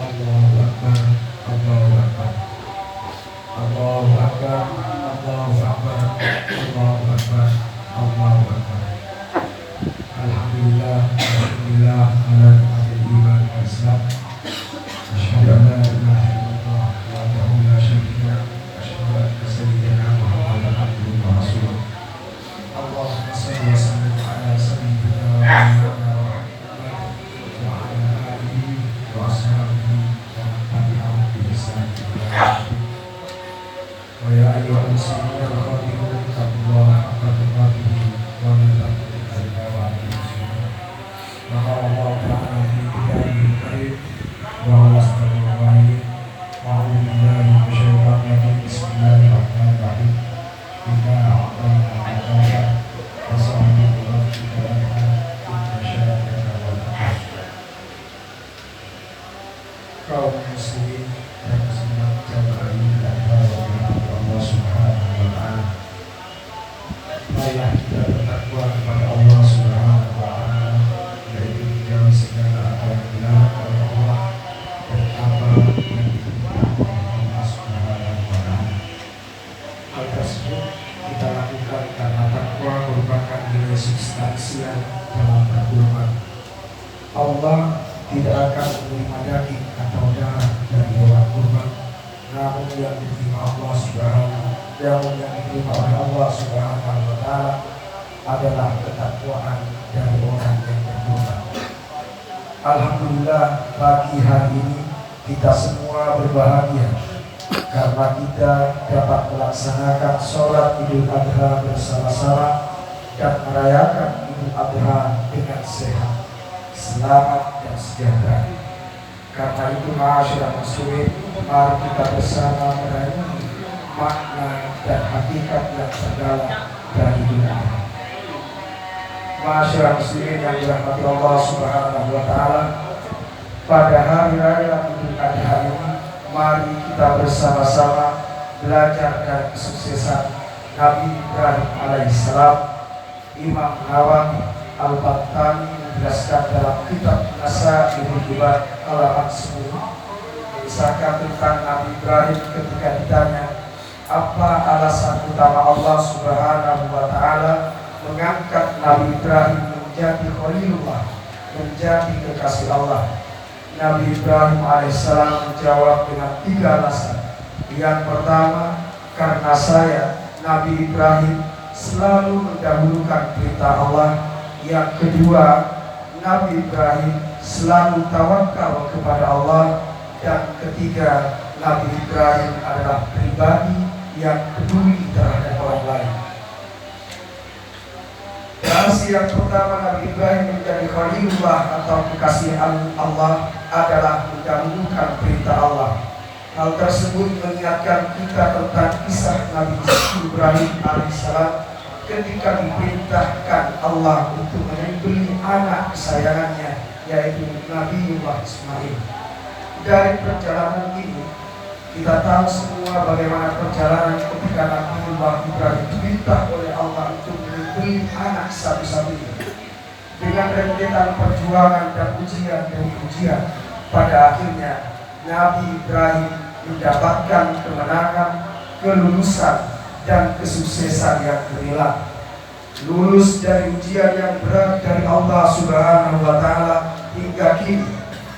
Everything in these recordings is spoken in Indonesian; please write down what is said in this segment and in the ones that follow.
Allahu Akbar, Allahu Akbar, Allahu Akbar, Allahu Akbar, Allahu Akbar, Allahu Akbar. Alhamdulillah, alhamdulillah, ala nikmatil iman wal Islam. Asyhadu an la ilaha illallah wahdahu la syarika lah, asyhadu anna sayyidina Muhammadan abduhu wa rasuluh. Allahumma shalli wa sallim ala sayyidina Muhammad wa ala alihi wa ashabihi wa man tabi'ahum bi ihsan ila yaumil din. Wa ya ayyuhal muslimun al-khadimun taqullaha haqqa tuqatih wa la tamutunna illa wa antum muslimun. Maka Allah Ta'ala di kitabihil karim wa huwa asdaqul qa'ilin. A'udzu billahi minasyaitonir rajim. Bismillahirrahmanirrahim. Inna a'tainaka al-kautsar fasalli li rabbika wanhar inna syani'aka huwal abtar. Kaum muslimin dan muslimat jamaah yang dirahmati Allah Subhanahu wa Ta'ala, marilah kita bertakwa kepada Allah Subhanahu wa Ta'ala, yaitu menjauhi segala apa yang dilarang oleh Allah dan apa yang diperintahkan oleh Allah Subhanahu wa Ta'ala. Hal tersebut kita lakukan karena takwa merupakan nilai substansial dalam berkurban. Allah tidak akan menerima daging atau darah dari hewan kurban, namun yang diterima Allah oleh Allah Subhanahu wa Ta'ala adalah ketakwaan dari orang yang berkurban. Alhamdulillah, pagi hari ini kita semua berbahagia karena kita dapat melaksanakan sholat Idul Adha bersama-sama dan merayakan Idul Adha dengan sehat, selamat dan sejahtera. Karena itu ma'asyiral muslimin, mari kita bersama merenungi makna dan hakikat yang terdalam dari Idul Adha. Ma'asyiral muslimin yang dirahmati Allah Subhanahu wa Ta'ala, pada hari raya Idul Adha ini mari kita bersama-sama belajar dari kesuksesan Nabi Ibrahim alaihissalam. Imam Nawawi Al-Battani menjelaskan dalam kitab Nasaihul Ibad halaman 10, mengisahkan tentang Nabi Ibrahim ketika ditanya apa alasan utama Allah Subhanahu wa Ta'ala mengangkat Nabi Ibrahim menjadi Khalilullah, menjadi kekasih Allah. Nabi Ibrahim alaihissalam menjawab dengan 3 alasan. Yang pertama, karena saya, Nabi Ibrahim, selalu mendahulukan perintah Allah. Yang kedua, Nabi Ibrahim selalu tawakal kepada Allah. Dan ketiga, Nabi Ibrahim adalah pribadi yang peduli terhadap orang lain. Rahasia yang pertama Nabi Ibrahim menjadi Khalilullah atau kekasih Allah adalah mendahulukan perintah Allah. Hal tersebut mengingatkan kita tentang kisah Nabi Ibrahim alaihissalam ketika diperintahkan Allah untuk menyembelih anak kesayangannya, yaitu Nabiullah Ismail. Dari perjalanan ini kita tahu semua bagaimana perjalanan ketika Nabiullah Ibrahim diperintah oleh Allah untuk menyembelih anak satu-satunya. Dengan rentetan perjuangan dan ujian demi ujian, pada akhirnya Nabi Ibrahim mendapatkan kemenangan, kelulusan, dan kesuksesan yang gemilang. Lulus dari ujian yang berat dari Allah Subhanahu wa Ta'ala hingga kini,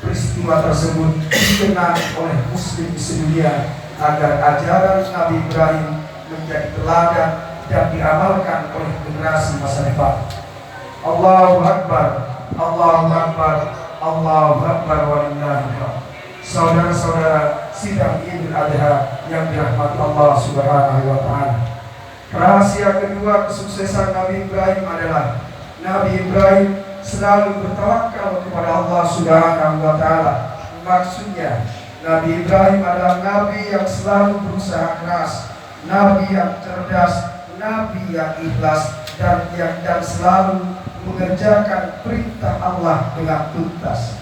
peristiwa tersebut dikenang oleh muslim di sedunia agar ajaran Nabi Ibrahim menjadi teladan dan diamalkan oleh generasi masa depan. Allahu Akbar, Allahu Akbar, Allahu Akbar walillahil hamd. Saudara-saudara sidang Idul Adha yang dirahmati Allah Subhanahu wa Ta'ala, rahasia kedua kesuksesan Nabi Ibrahim adalah Nabi Ibrahim selalu bertawakal kepada Allah Subhanahu wa Ta'ala. Maksudnya, Nabi Ibrahim adalah Nabi yang selalu berusaha keras, Nabi yang cerdas, Nabi yang ikhlas, dan selalu mengerjakan perintah Allah dengan tuntas.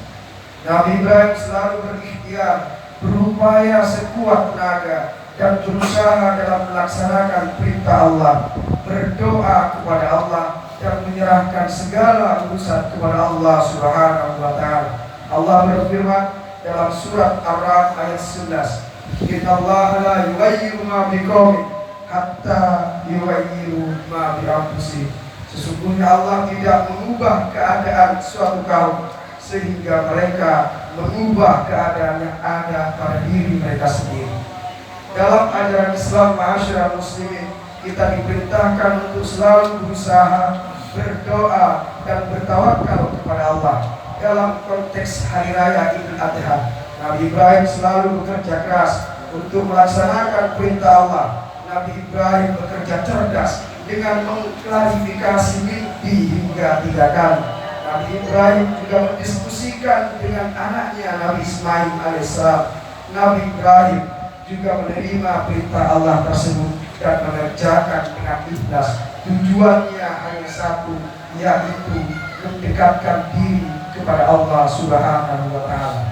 Nabi Ibrahim selalu berikhtiar, berupaya sekuat tenaga, dan berusaha dalam melaksanakan perintah Allah, berdoa kepada Allah, dan menyerahkan segala urusan kepada Allah Subhanahu wa Ta'ala. Allah berfirman, dalam surat Ar-Ra'd ayat 11. Innallaha la yughayyiru ma biqaumin hatta yughayyiru ma bi anfusihim. Sesungguhnya Allah tidak mengubah keadaan suatu kaum sehingga mereka mengubah keadaan yang ada pada diri mereka sendiri. Dalam ajaran Islam, ma'asyiral muslimin, kita diperintahkan untuk selalu berusaha, berdoa dan bertawakal kepada Allah. Dalam konteks hari raya Idul Adha, Nabi Ibrahim selalu bekerja keras untuk melaksanakan perintah Allah. Nabi Ibrahim bekerja cerdas dengan mengklarifikasi mimpi hingga 3 kali. Nabi Ibrahim juga mendiskusikan dengan anaknya Nabi Ismail alaihissalam. Nabi Ibrahim juga menerima perintah Allah tersebut dan mengerjakan dengan ikhlas. Tujuannya hanya satu, yaitu mendekatkan diri kepada Allah Subhanahu wa Ta'ala.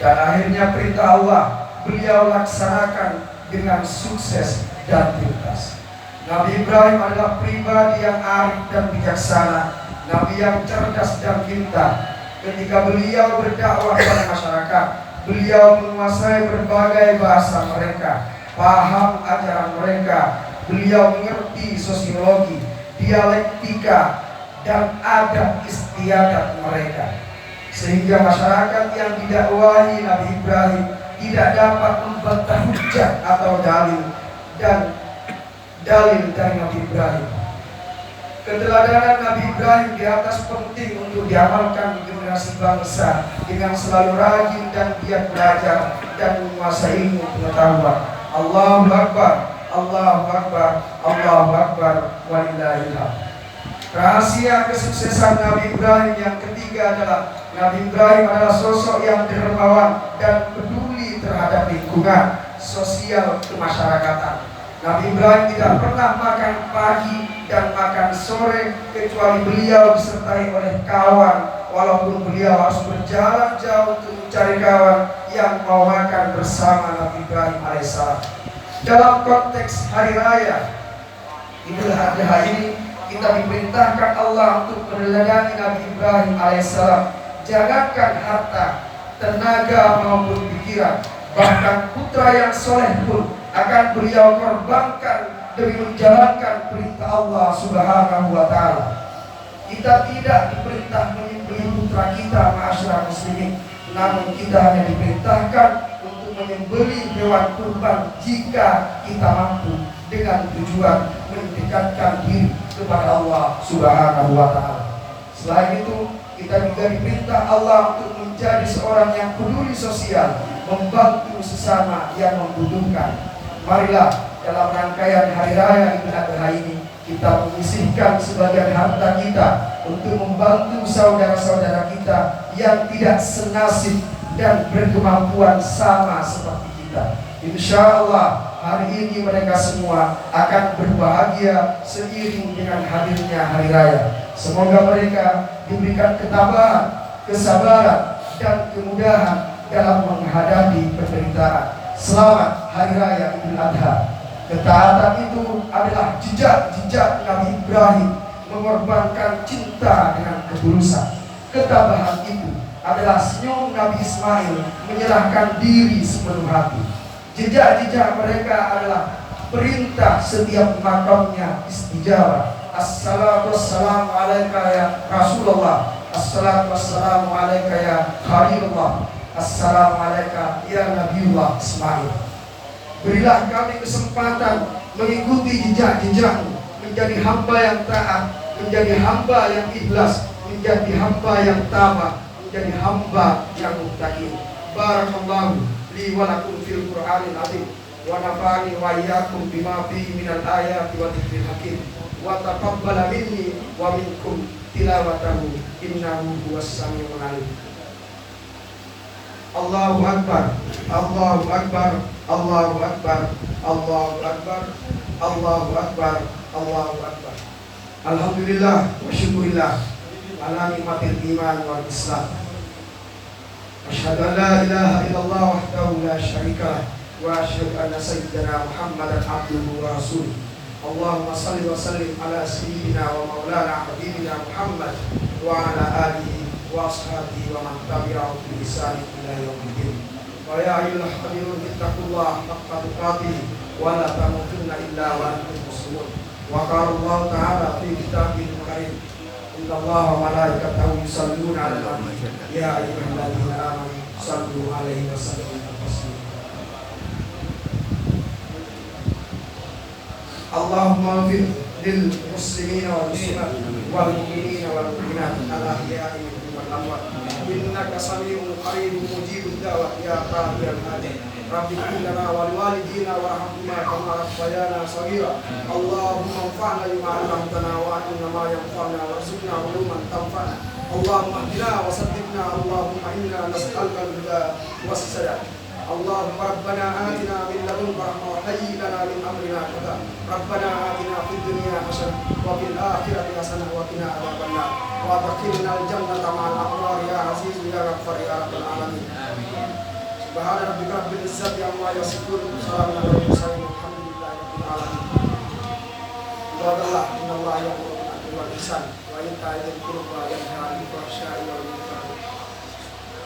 Dan akhirnya perintah Allah beliau laksanakan dengan sukses dan tuntas. Nabi Ibrahim adalah pribadi yang arif dan bijaksana, nabi yang cerdas dan pintar. Ketika beliau berdakwah kepada masyarakat, beliau menguasai berbagai bahasa mereka, paham ajaran mereka. Beliau mengerti sosiologi, dialektika, dan adat istiadat mereka, sehingga masyarakat yang didakwahi Nabi Ibrahim tidak dapat membantah hujah atau dalil dari Nabi Ibrahim. Keteladanan Nabi Ibrahim di atas penting untuk diamalkan di generasi bangsa dengan selalu rajin dan giat belajar dan menguasai ilmu pengetahuan. Allahu Akbar, Allahu Akbar, Allahu Akbar, walillahil hamd. Rahasia kesuksesan Nabi Ibrahim yang ketiga adalah Nabi Ibrahim adalah sosok yang dermawan dan peduli terhadap lingkungan sosial kemasyarakatan. Nabi Ibrahim tidak pernah makan pagi dan makan sore kecuali beliau disertai oleh kawan, walaupun beliau harus berjalan jauh untuk mencari kawan yang mau makan bersama Nabi Ibrahim alaihissalam. Dalam konteks hari raya Idul Adha ini, kita diperintahkan Allah untuk meneladani Nabi Ibrahim alaihissalam. Jangankan harta, tenaga maupun pikiran, bahkan putra yang soleh pun akan beliau korbankan demi menjalankan perintah Allah Subhanahu wa Ta'ala. Kita tidak diperintah menyembelih putra kita, ma'asyiral muslimin, namun kita hanya diperintahkan untuk menyembelih hewan kurban jika kita mampu, dengan tujuan mendekatkan diri kepada Allah Subhanahu wa Ta'ala. Selain itu, kita juga diperintah Allah untuk menjadi seorang yang peduli sosial, membantu sesama yang membutuhkan. Marilah dalam rangkaian hari raya Idul Adha ini kita menyisihkan sebagian harta kita untuk membantu saudara-saudara kita yang tidak senasib dan berkemampuan sama seperti kita. Insya Allah hari ini mereka semua akan berbahagia seiring dengan hadirnya hari raya. Semoga mereka diberikan ketabahan, kesabaran, dan kemudahan dalam menghadapi penderitaan. Selamat Hari Raya Idul Adha. Ketaatan itu adalah jejak-jejak Nabi Ibrahim mengorbankan cinta dengan ketulusan. Ketabahan itu adalah senyum Nabi Ismail menyerahkan diri sepenuh hati. Jejak-jejak mereka adalah perintah setiap makamnya istijabah. Assalatu wassalamu alaika ya Rasulullah, assalatu wassalamu alaika ya Khalilullah, assalamualaikum ya Nabiullah Ismail. Berilah kami kesempatan mengikuti jejak-jejakmu, menjadi hamba yang taat, menjadi hamba yang ikhlas, menjadi hamba yang tabah, menjadi hamba yang muttaqin. Barakallahu li wa lakum fil Qur'anil azim wa nafa'ani wa iyyakum bima fihi minal ayati wa dzikril hakim wa taqabbala minni wa minkum tilawatahu innahu huwas samiul alim. Allahu Akbar, Allahu Akbar, Allahu Akbar, Allahu Akbar, Allahu Akbar, Allahu Akbar. Alhamdulillah wa syukurillah ala nikmatil iman wal Islam. Asyhadu an la ilaha illallah wahdahu la syarika lah wa asyhadu anna sayyidina Muhammadan abduhu wa rasuluh. Allahumma shalli wa sallim ala sayyidina wa maulana habibina Muhammad wa ala alihi وأصحابه ومن تبعهم بإحسان إلى يوم الدين. ويا أيها الحاضرون اتقوا الله حق تقاته ولا تموتن إلا وأنتم مسلمون. وقال الله تعالى في كتابه الكريم إن الله وملائكته يصلون على النبي يا أيها الذين آمنوا صلوا عليه وسلموا تسليما. اللهم اغفر للمسلمين والمسلمات والمؤمنين والمؤمنات الأحياء منهم والأموات إنك سميع قريب مجيب الدعوة يا قادر الحاجة. رب اغفر لنا ولوالدينا وارحمهما كما ربيانا صغيرا. اللهم انفعنا بما علمتنا وعلمنا ما ينفعنا وارزقنا علوما تنفعنا. اللهم اهدنا وصدقنا. اللهم انا نسألك الهدى والسداد. اللهم ربنا آتنا من لدنك رحمة وهيئ لنا من أمرنا رشدا. ربنا آتنا في الدنيا حسنة وفي الآخرة حسنة وقنا عذاب النار وادخلنا الجنة مع الأبرار يا عزيز يا غفار يا رب العالمين. سبحان ربك رب العزة عما يصفون وسلام على المرسلين والحمد لله رب العالمين. عباد الله إن الله يأمر بالعدل والإحسان وإيتاء ذي القربى وينهى عن الفحشاء والمنكر والبغي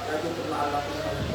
يعظكم لعلكم تذكرون.